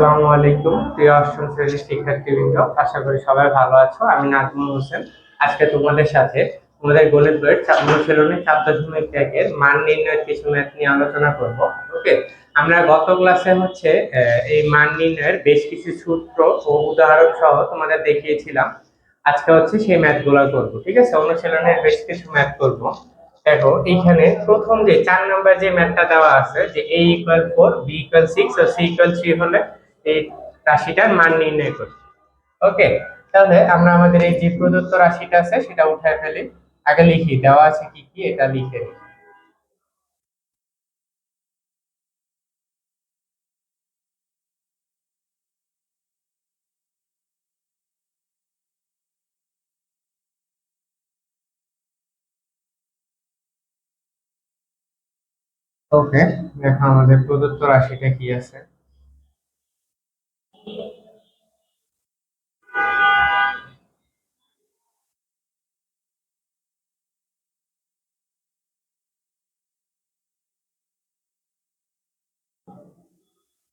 আসসালামু আলাইকুম প্রিয় অষ্টম শ্রেণীর শিক্ষার্থীবৃন্দ, আশা করি সবাই ভালো আছো। আমি নাজমুল হোসেন। আজকে তোমাদের সাথে তোমাদের গণিত বইয়ের অনুশীলনী 4.1 মান নির্ণয়ের কিছু ম্যাথ নিয়ে আলোচনা করব। ওকে, আমরা গত ক্লাসে এই মান নির্ণয়ের বেশ কিছু সূত্র ও উদাহরণ সহ তোমাদের দেখিয়েছিলাম। আজকে সেই ম্যাথগুলো করব। ঠিক আছে, অনুশীলনের বেশ কিছু ম্যাথ করব। দেখো এইখানে প্রথম যে 4 নাম্বার যে ম্যাথটা দেওয়া আছে যে a = 4, b = 6 ও c = 3 হলে এই রাশিটার মান নির্ণয় করি। ওকে, তাহলে আমরা আমাদের এই যে প্রদত্ত রাশিটা আছে সেটা উঠায় ফেলি। আগে লিখি দেওয়া আছে কি কি, এটা লিখে নিই। ওকে, দেখো আমাদের প্রদত্ত রাশিটা কি আছে।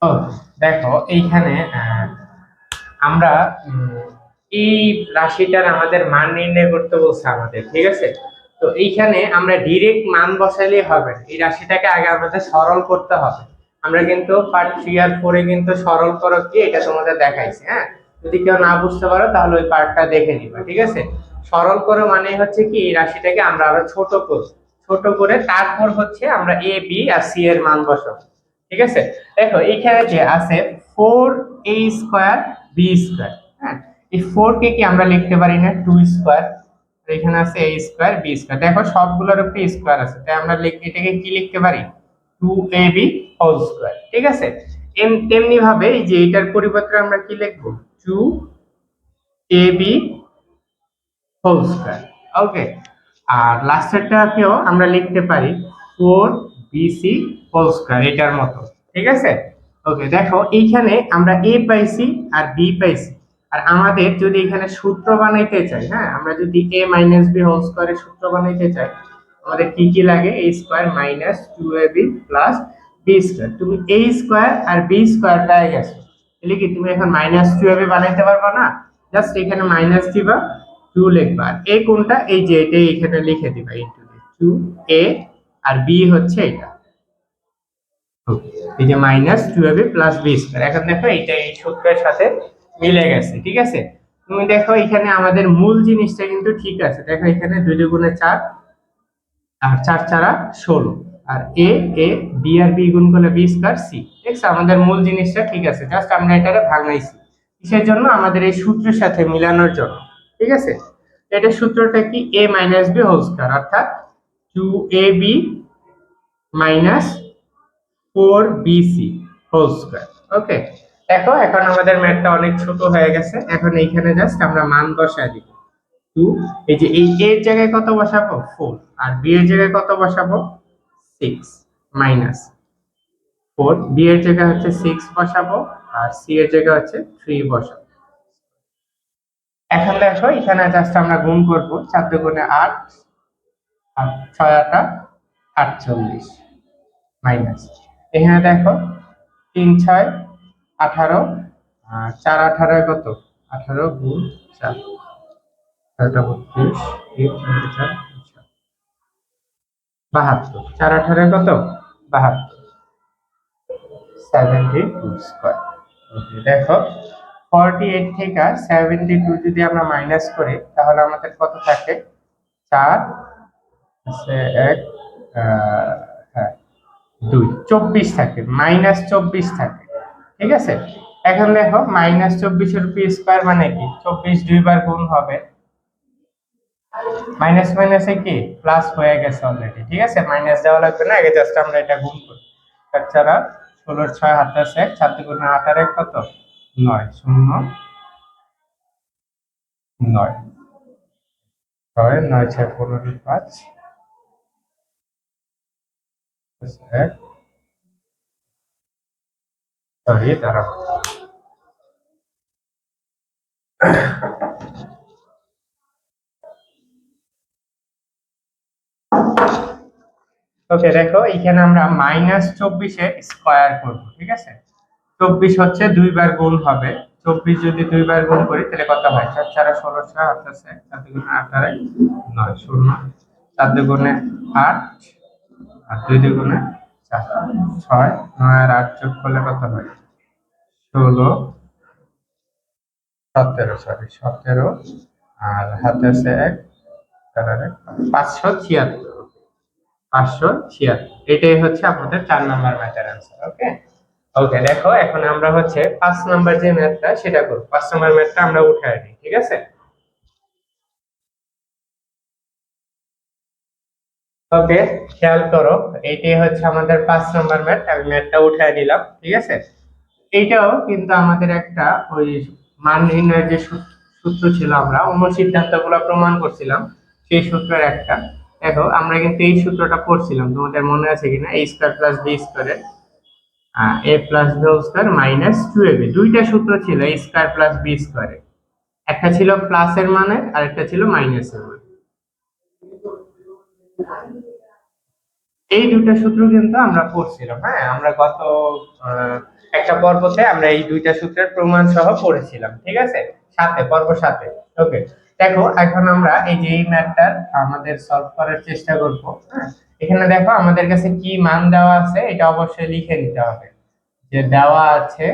ও, দেখো এইখানে আমরা এই রাশিটার আমাদের মান নির্ণয় করতে বলছে আমাদের। ঠিক আছে, তো এইখানে আমরা ডিরেক্ট মান বসাইলেই হবে না। এই রাশিটাকে আগে আমাদের সরল করতে হবে। আমরা কিন্তু পার্ট 3 আর 4 কিন্তু সরল করো কি এটা তোমাদের দেখাইছি। হ্যাঁ, যদি কেউ না বুঝতে পারো তাহলে ওই পার্টটা দেখে নিবা। ঠিক আছে, সরল করো মানে হচ্ছে কি এই রাশিটাকে আমরা আরো ছোট করব। ছোট করে তারপর আমরা এ বি আর সি এর মান বসাবো। ঠিক আছে, দেখো এইখানে যে আছে 4a² b²। হ্যাঁ, এই 4 কে কি আমরা লিখতে পারি না 2²? এখানে আছে a², b²। দেখো সবগুলোর উপরে স্কয়ার আছে, তাই আমরা এটাকে কি লিখতে পারি 2ab²। ঠিক আছে, তেমনি ভাবে এই যে এটার পরিবর্তে আমরা কি লিখবো 2ab²। ওকে, আর লাস্টেরটাকেও আমরা লিখতে পারি 4bc², এটার মতো। ঠিক আছে, ওকে, দেখো এইখানে আমরা এ পাইছি আর বি পাইছি। আর আমাদের যদি এখানে সূত্র বানাইতে চাই, হ্যাঁ, আমরা যদি a - b² এর সূত্র বানাইতে চাই, আমাদের কি কি লাগে a² - 2ab + b²। তুমি a² আর b² পেয়ে গেছো, তাহলে কি তুমি এখন -2ab বানাইতে পারবা না? জাস্ট এখানে মাইনাস দিবা, 2 লিখবা। আর এ কোনটা, এই যে এটা এখানে লিখে দিবা ইনটু 2a, আর বি হচ্ছে এটা। এই যে -2ab + b²। এখন দেখো এটা এই সূত্রের সাথে মিলে গেছে। ঠিক আছে, তুমি দেখো এখানে আমাদের মূল জিনিসটা কিন্তু ঠিক আছে। দেখো এখানে 2 × 4 আর 4 × 16। আর এ বি আর বি গুণ করলে b² c। দেখছো আমাদের মূল জিনিসটা ঠিক আছে, জাস্ট আমরা এটারে ভাঙাইছি কিসের জন্য, আমাদের এই সূত্রের সাথে মিলানোর জন্য। ঠিক আছে, এটা সূত্রটা কি a - b² অর্থাৎ 2ab - 4bc²। ওকে, দেখো এখন আমাদের ম্যাথটা অনেক ছোট হয়ে গেছে। এখন এইখানে জাস্ট আমরা মান বসায় দিব। 2, এই যে এই a এর জায়গায় কত বসাবো 4, আর b এর জায়গায় কত বসাবো 6 মাইনাস 4। b এর জায়গায় 6 বসাবো, আর c এর জায়গায় 3 বসাবো। এখন দেখো এখানে জাস্ট আমরা গুণ করব। 4 × 8 আর 6 × 8 = 48 মাইনাস, এখানে দেখো 3 × 6 = 18, আর 4 × 18 কত 18 গুণ 4, 32, 72। 4 × 18 কত 72, 72²। দেখো 48 থেকে 72 যদি আমরা মাইনাস করি তাহলে আমাদের কত থাকে 4 আছে 1, হ্যাঁ 2, 24 থাকে, -24 থাকে। ঠিক আছে, এখন দেখো -24 এর p² মানে কি 24 দুইবার গুণ হবে, মাইনাস মাইনাসে কি প্লাস হয়ে গেছে অলরেডি। ঠিক আছে, মাইনাস দেওয়া লাগবে না, আগে জাস্ট আমরা এটা গুণ করি। 4 × 16, 6 × 7 = 1, 7 × 8 আর 1 কত 9, 0 9, 6 9 6 15 5 1, সরি দাঁড়াও। ওকে, দেখো এখানে আমরা -24 এর স্কয়ার করব। ঠিক আছে, 24 হচ্ছে দুইবার গুণ হবে। 24 যদি দুইবার গুণ করি তাহলে কত হয়? 4 4 16 হাত আছে, 4 দুগুণে 8 আর 9 শূন্য, 4 দুগুণে 8 আর 2 দুগুণে 4, 6 9 আর 8 যোগ করলে কত হয়? 16 17, সরি 17 আর হাতে আছে 1, 4 আর 1 576। 576, এটাই হচ্ছে আমাদের 4 নাম্বার ম্যাথের অ্যান্সার। ওকে ওকে, দেখো এখন আমরা হচ্ছে 5 নাম্বার যে ম্যাথটা সেটা করব। 5 নাম্বার ম্যাথটা আমরা উঠায় দিই, ঠিক আছে? ওকে, খেয়াল করো, এইটাই হচ্ছে আমাদের 5 নাম্বার ম্যাথ। আমি ম্যাথটা উঠায় দিলাম, ঠিক আছে? এইটাও কিন্তু আমাদের একটা ওই মান নির্ণয়ের যে সূত্র ছিল, আমরা অনুসিদ্ধান্তগুলো প্রমাণ করছিলাম, সেই সূত্রের একটা। দেখো আমরা কিন্তু এই সূত্রটা পড়ছিলাম, তোমাদের মনে আছে কিনা? a স্কয়ার প্লাস b স্কয়ারের a plus b whole square minus 2ab, দুইটা সূত্র ছিল a স্কয়ার প্লাস b স্কয়ারের। একটা ছিল প্লাসের মানে আর একটা ছিল মাইনাসের মানে। এই দুইটা সূত্র কিন্তু আমরা পড়ছিলাম, হ্যাঁ আমরা গত একটা পর্বতে আমরা এই দুইটা সূত্রের প্রমাণ সহ পড়েছিলাম, ঠিক আছে? সাথে পর্ব সাথে। ওকে, দেখো এখন আমরা এই যে এই ম্যাথটা আমাদের সলভ করার চেষ্টা করব। হ্যাঁ, এখানে দেখো আমাদের কাছে কি মান দেওয়া আছে, এটা অবশ্যই লিখে নিতে হবে। যে দেওয়া আছে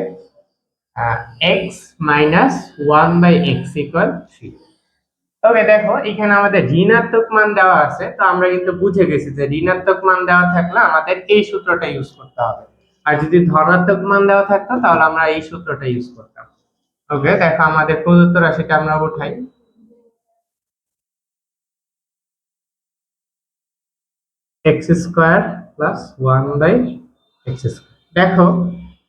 x মাইনাস 1/x ইকুয়াল 3। তবে দেখো এখানে আমাদের ঋণাত্মক মান দেওয়া আছে, তো আমরা কিন্তু বুঝে গেছি যে ঋণাত্মক মান দেওয়া থাকলে আমাদের এই সূত্রটা ইউজ করতে হবে, আর যদি ধনাত্মক মান দেওয়া থাকতো তাহলে আমরা এই সূত্রটা ইউজ করতাম। ওকে, দেখো আমাদের প্রদত্ত রাশিটা আমরা উঠাই। x square plus 1/x square. দেখো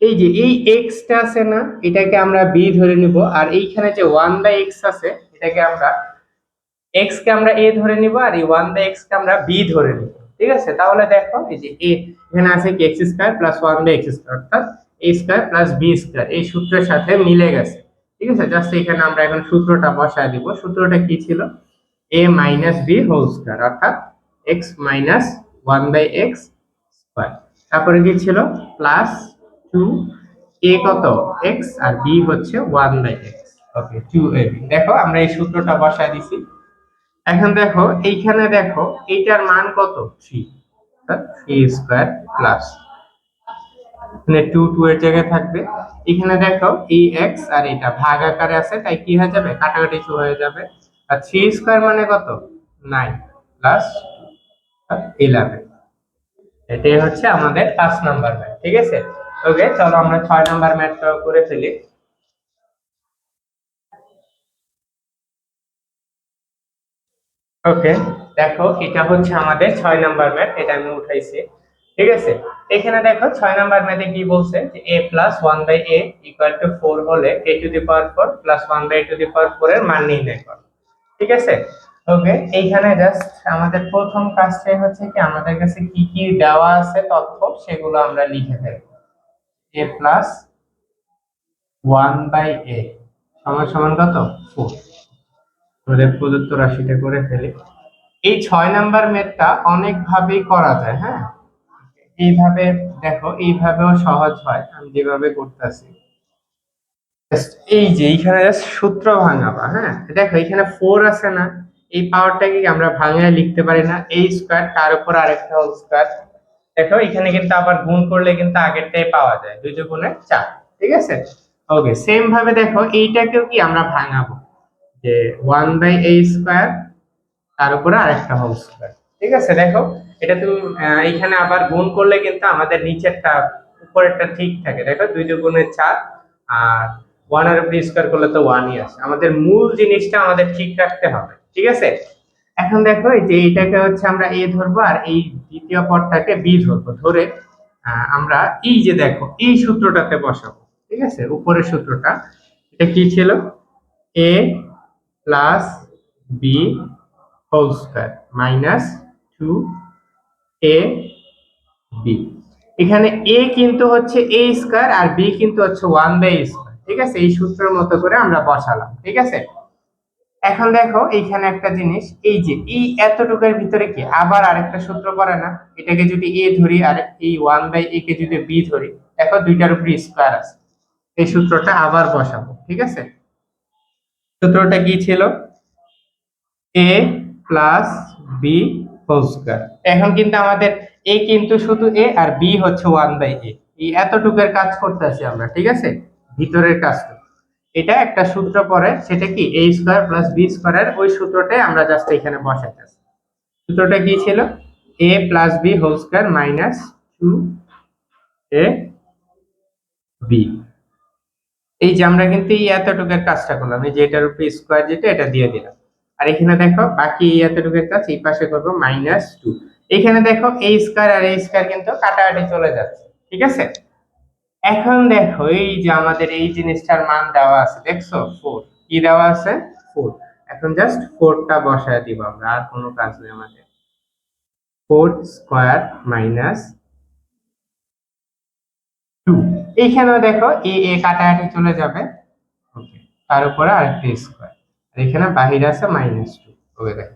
এই যে এই x টা আছে না, এটাকে আমরা b ধরে নিব, আর এইখানে যে 1/x আছে এটাকে আমরা x কে আমরা a ধরে নিব, আর এই 1/x কে আমরা b ধরে নিব, ঠিক আছে? তাহলে দেখো এই যে a এখানে আছে কি x square plus 1/x square, অর্থাৎ a square plus b square, এই সূত্রের সাথে মিলে গেছে, ঠিক আছে? জাস্ট এখানে আমরা এখন সূত্রটা বসায় দিব। সূত্রটা কি ছিল? a minus b whole square, অর্থাৎ x মাইনাস 1/x স্কয়ার। তারপরে কি ছিল? প্লাস 2 a কত? x আর b হচ্ছে 1/x। ওকে, 2ab। দেখো আমরা এই সূত্রটা বসায় দিছি। এখন দেখো এইখানে দেখো এইটার মান কত? 3, অর্থাৎ 3 স্কয়ার প্লাস এখানে 2 2 এর জায়গায় থাকবে। এখানে দেখো এই x আর এটা ভাগ আকারে আছে, তাই কি হয়ে যাবে? কাটাকাটি শুরু হয়ে যাবে। আর 3 স্কয়ার মানে কত? 9 প্লাস 11। এটাই হচ্ছে আমাদের 5 নাম্বার ম্যাথ, ঠিক আছে? ওকে, চলো আমরা 6 নাম্বার ম্যাথটা করে ফেলি। ওকে, দেখো এটা হচ্ছে আমাদের 6 নাম্বার ম্যাথ, এটা আমি উঠাইছি, ঠিক আছে? এখানে দেখো 6 নাম্বার ম্যাথে কি বলছে যে a plus 1/a equal to 4 হলে a to the power 4 plus 1/a to the power 4 এর মান নির্ণয় করো, ঠিক আছে? ওকে, এইখানে জাস্ট আমাদের প্রথম কাজটাই হচ্ছে কি, আমাদের কাছে কি কি দেওয়া আছে তথ্য সেগুলো আমরা লিখে ফেলবো। a প্লাস 1/a সমান সমান কত? 4। আমাদের প্রদত্ত রাশিটা করে ফেলি। এই 6 নাম্বার ম্যাথটা অনেক ভাবেই করা যায়, হ্যাঁ? এইভাবে দেখো, এইভাবেও সহজ হয়, আমি যেভাবে করতেছি। এই যে এইখানে জাস্ট সূত্র ভাঙাবা, হ্যাঁ? দেখো এখানে 4 আছে না, এই পাওয়ারটাকে আমরা ভাঙায় লিখতে পারি না, a স্কয়ার তার উপর আরেকটা হোল স্কয়ার। দেখো এখানে কিন্তু আবার গুণ করলে কিন্তু আগেরটাই পাওয়া যায়, 2 গুণে 4, ঠিক আছে? ওকে, সেম ভাবে দেখো এইটাকেও কি আমরা ভাঙাবো, যে 1/a স্কয়ার তার উপরে আরেকটা হোল স্কয়ার, ঠিক আছে? দেখো এটা তুমি এইখানে আবার গুণ করলে কিন্তু আমাদের নিচেরটা উপরেরটা ঠিক থাকে। দেখো 2 দুগুণে 4, আর 1 এর উপরে স্কয়ার করলে তো 1 ই আসে। আমাদের মূল জিনিসটা আমাদের ঠিক রাখতে হবে, ঠিক আছে? এখন দেখো এই যে এইটাকে হচ্ছে আমরা a ধরবো, আর এই দ্বিতীয় পদটাকে b ধরবো। ধরে আমরা এই যে দেখো এই সূত্রটাতে বসাবো, ঠিক আছে? উপরের সূত্রটা এটা কি ছিল? a plus b whole square minus 2 a b। এখানে a কিন্তু হচ্ছে a স্কয়ার আর b কিন্তু হচ্ছে 1/a স্কয়ার, ঠিক আছে? এই সূত্রের মতো করে আমরা বসালাম, ঠিক আছে? এখন দেখো এইখানে একটা জিনিস, এই যে এই এতটুকুর ভিতরে কি আবার আরেকটা সূত্র পড়ে না? এটাকে যদি a ধরি আর এই 1/a কে যদি b ধরি, দেখো দুইটার উপর স্কয়ার আছে, এই সূত্রটা আবার বসাবো, ঠিক আছে? সূত্রটা কি ছিল? এ প্লাস বি হোল স্কয়ার। এখন কিন্তু আমাদের এ কিন্তু শুধু এ আর বি হচ্ছে 1/a, এই এতটুকুর কাজ করতেছি আমরা, ঠিক আছে? ভিতরের কাজটা, এটা একটা সূত্র পরে, সেটা কি a স্কয়ার প্লাস বি স্কয়ারের ওই সূত্রটাই আমরা জাস্ট এখানে বসাইতেছি। সূত্রটা কি ছিল? a plus b whole square minus 2a b. এই যে আমরা কিন্তু এই এতটুকুর কাজটা করলাম, এই যে এটার উপরে স্কয়ার যেটা এটা দিয়ে দিলাম। আর এখানে দেখো বাকি এই এতটুকুর কাজ এই পাশে করব -2। এখানে দেখো a স্কয়ার আর a স্কয়ার কিন্তু কাটাকাটি চলে যাচ্ছে, ঠিক আছে? এখন দেখো এই যে আমাদের এই জিনিসটার মান দেওয়া আছে, দেখছো? 4 কি দেওয়া আছে? 4। এখন জাস্ট 4টা বসায় দিব আমরা, আর কোনো কাজ নেই আমাদের। 4 স্কয়ার মাইনাস 2। এইখানেও দেখো এ কাটাকাটি চলে যাবে, ওকে। তার উপরে আরেকটা স্কয়ার, আর এখানে বাহিরে আছে -2। ওকে, দেখো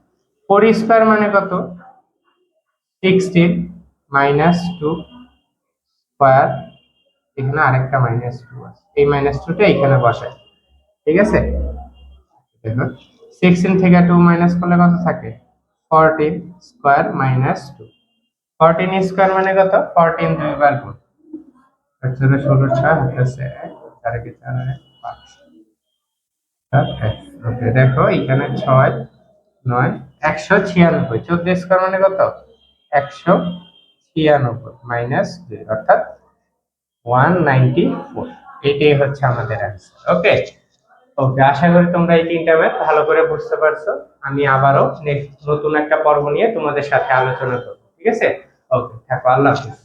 4 স্কয়ার মানে কত? 16 -2 স্কয়ার, এখানে আরেকটা -2 আছে, এই -2টা এখানে বসাই, ঠিক আছে? দেখো 16 থেকে 2 মাইনাস করলে কত থাকে? 14 স্কয়ার -2। 14 স্কয়ার মানে কত? 14 দুইবার গুণ, 16 6 হচ্ছে 1, 4 কি 4 5। ওকে, দেখো এখানে 6 9 196। 14 স্কয়ার মানে কত? 196 -2 অর্থাৎ 194। এটাই হচ্ছে আমাদের অ্যান্সার। ওকে, ওকে, আশা করি তোমরা এই তিনটা ম্যাথ ভালো করে বুঝতে পারছো। আমি আবারও নেক্সট নতুন একটা পর্ব নিয়ে তোমাদের সাথে আলোচনা করবো, ঠিক আছে? ওকে, থাকো, আল্লাহ হাফিজ।